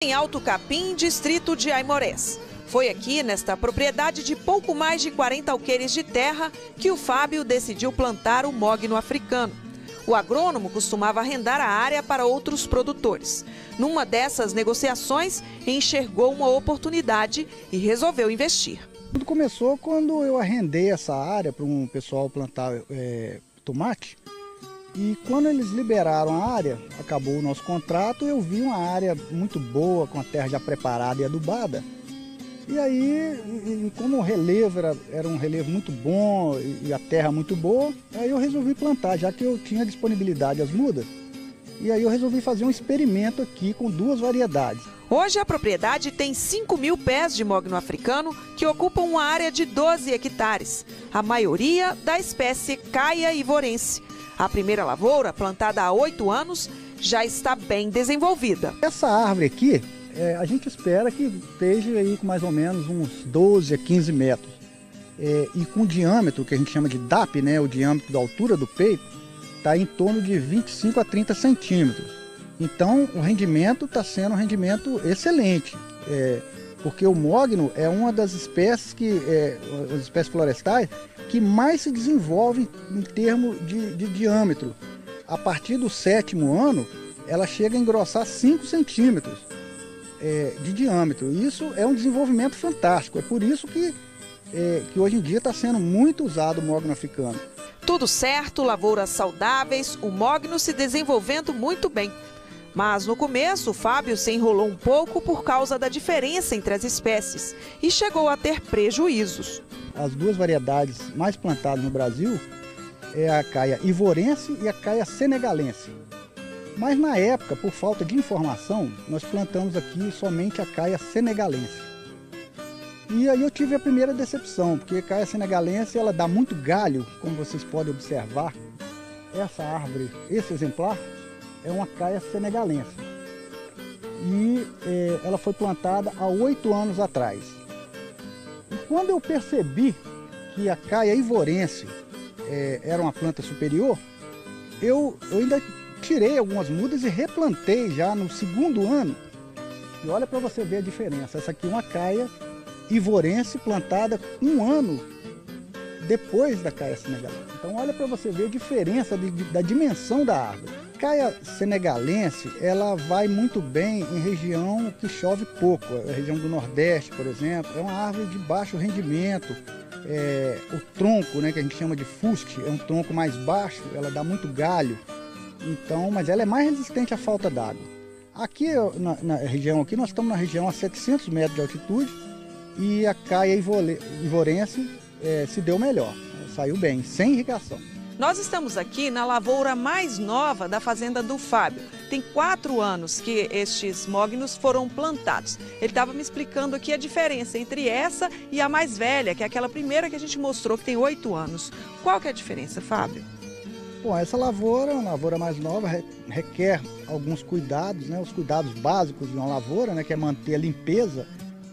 Em Alto Capim, distrito de Aimorés. Foi aqui, nesta propriedade de pouco mais de 40 alqueires de terra, que o Fábio decidiu plantar o mogno africano. O agrônomo costumava arrendar a área para outros produtores. Numa dessas negociações, enxergou uma oportunidade e resolveu investir. Tudo começou quando eu arrendei essa área para um pessoal plantar tomate. E quando eles liberaram a área, acabou o nosso contrato, eu vi uma área muito boa, com a terra já preparada e adubada. E aí, como o relevo era um relevo muito bom e a terra muito boa, aí eu resolvi plantar, já que eu tinha disponibilidade às mudas. E aí eu resolvi fazer um experimento aqui com duas variedades. Hoje a propriedade tem 5.000 pés de mogno africano que ocupam uma área de 12 hectares, a maioria da espécie Caia ivorense. A primeira lavoura, plantada há 8 anos, já está bem desenvolvida. Essa árvore aqui, a gente espera que esteja aí com mais ou menos uns 12 a 15 metros. E com diâmetro, que a gente chama de DAP, né, o diâmetro da altura do peito, está em torno de 25 a 30 centímetros. Então o rendimento está sendo um rendimento excelente. Porque o mogno é uma das espécies as espécies florestais que mais se desenvolvem em termos de diâmetro. A partir do 7º ano, ela chega a engrossar 5 centímetros de diâmetro. Isso é um desenvolvimento fantástico. É por isso que hoje em dia está sendo muito usado o mogno africano. Tudo certo, lavouras saudáveis, o mogno se desenvolvendo muito bem. Mas no começo, o Fábio se enrolou um pouco por causa da diferença entre as espécies e chegou a ter prejuízos. As duas variedades mais plantadas no Brasil é a caia ivorense e a caia senegalense. Mas na época, por falta de informação, nós plantamos aqui somente a caia senegalense. E aí eu tive a primeira decepção, porque a caia senegalense ela dá muito galho, como vocês podem observar. Essa árvore, esse exemplar, é uma caia senegalense. E ela foi plantada há 8 anos atrás. E quando eu percebi que a caia ivorense era uma planta superior, eu ainda tirei algumas mudas e replantei já no 2º ano. E olha para você ver a diferença. Essa aqui é uma caia ivorense plantada 1 ano depois da caia senegalense. Então olha para você ver a diferença da dimensão da árvore. A caia senegalense, ela vai muito bem em região que chove pouco, a região do Nordeste, por exemplo. É uma árvore de baixo rendimento. O tronco, né, que a gente chama de fuste, é um tronco mais baixo, ela dá muito galho. Então, mas ela é mais resistente à falta d'água. Aqui na região aqui, nós estamos na região a 700 metros de altitude e a caia ivorense se deu melhor, saiu bem, sem irrigação. Nós estamos aqui na lavoura mais nova da fazenda do Fábio. Tem 4 anos que estes mognos foram plantados. Ele estava me explicando aqui a diferença entre essa e a mais velha, que é aquela primeira que a gente mostrou, que tem 8 anos. Qual que é a diferença, Fábio? Bom, essa lavoura, uma lavoura mais nova, requer alguns cuidados, né? Os cuidados básicos de uma lavoura, né? Que é manter a limpeza.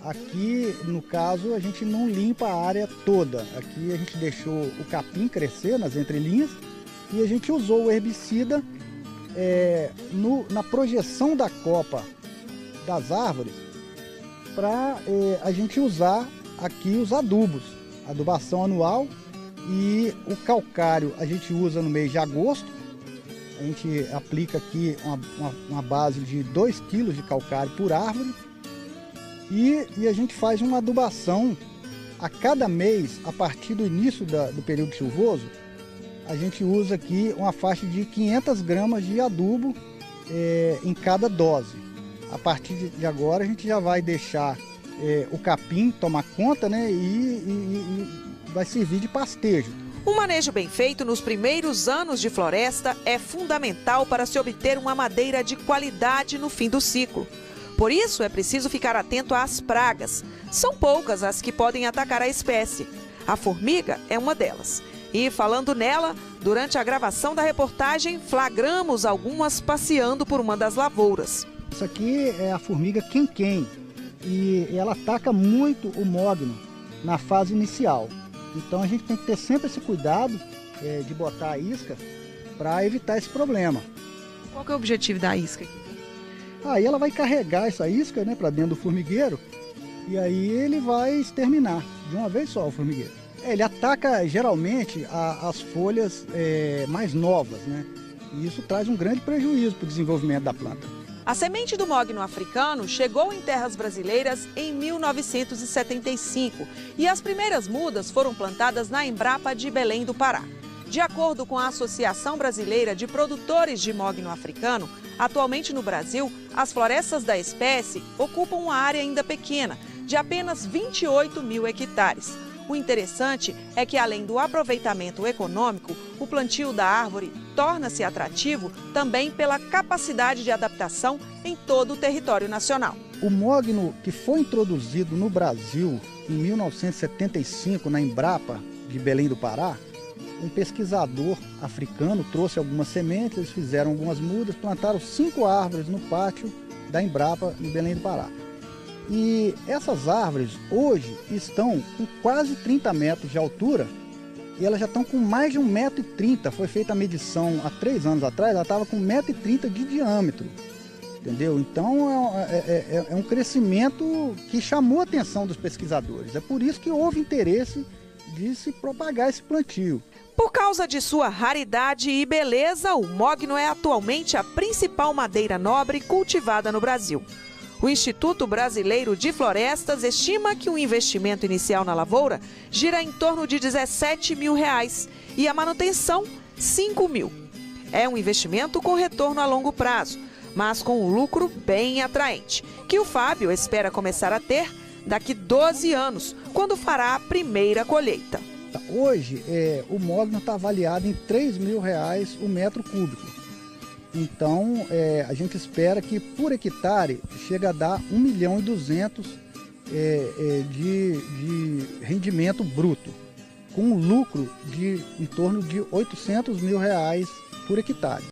Aqui, no caso, a gente não limpa a área toda. Aqui a gente deixou o capim crescer nas entrelinhas e a gente usou o herbicida na projeção da copa das árvores para a gente usar aqui os adubos, adubação anual, e o calcário a gente usa no mês de agosto. A gente aplica aqui uma base de 2 kg de calcário por árvore. E a gente faz uma adubação a cada mês, a partir do início do período chuvoso. A gente usa aqui uma faixa de 500 gramas de adubo em cada dose. A partir de agora a gente já vai deixar o capim tomar conta, né, e vai servir de pastejo. Um manejo bem feito nos primeiros anos de floresta é fundamental para se obter uma madeira de qualidade no fim do ciclo. Por isso, é preciso ficar atento às pragas. São poucas as que podem atacar a espécie. A formiga é uma delas. E, falando nela, durante a gravação da reportagem, flagramos algumas passeando por uma das lavouras. Isso aqui é a formiga quem-quem. E ela ataca muito o mogno na fase inicial. Então, a gente tem que ter sempre esse cuidado de botar a isca para evitar esse problema. Qual que é o objetivo da isca aqui? Aí ela vai carregar essa isca, né, para dentro do formigueiro, e aí ele vai exterminar de uma vez só o formigueiro. Ele ataca geralmente as folhas mais novas, né? E isso traz um grande prejuízo para o desenvolvimento da planta. A semente do mogno africano chegou em terras brasileiras em 1975 e as primeiras mudas foram plantadas na Embrapa de Belém do Pará. De acordo com a Associação Brasileira de Produtores de Mogno Africano, atualmente no Brasil, as florestas da espécie ocupam uma área ainda pequena, de apenas 28 mil hectares. O interessante é que, além do aproveitamento econômico, o plantio da árvore torna-se atrativo também pela capacidade de adaptação em todo o território nacional. O mogno, que foi introduzido no Brasil em 1975 na Embrapa de Belém do Pará, um pesquisador africano trouxe algumas sementes, eles fizeram algumas mudas, plantaram 5 árvores no pátio da Embrapa em Belém do Pará. E essas árvores hoje estão com quase 30 metros de altura e elas já estão com mais de 1,30 m. Foi feita a medição há 3 anos atrás, ela estava com 1,30 m de diâmetro, entendeu? Então é um crescimento que chamou a atenção dos pesquisadores. É por isso que houve interesse de se propagar esse plantio. Por causa de sua raridade e beleza, o mogno é atualmente a principal madeira nobre cultivada no Brasil. O Instituto Brasileiro de Florestas estima que o investimento inicial na lavoura gira em torno de R$17 mil e a manutenção R$5 mil. É um investimento com retorno a longo prazo, mas com um lucro bem atraente, que o Fábio espera começar a ter daqui 12 anos, quando fará a primeira colheita. Hoje, o mogno está avaliado em R$3 mil o metro cúbico. Então, a gente espera que por hectare chega a dar 1.200.000 de rendimento bruto, com um lucro de em torno de R$800 mil por hectare.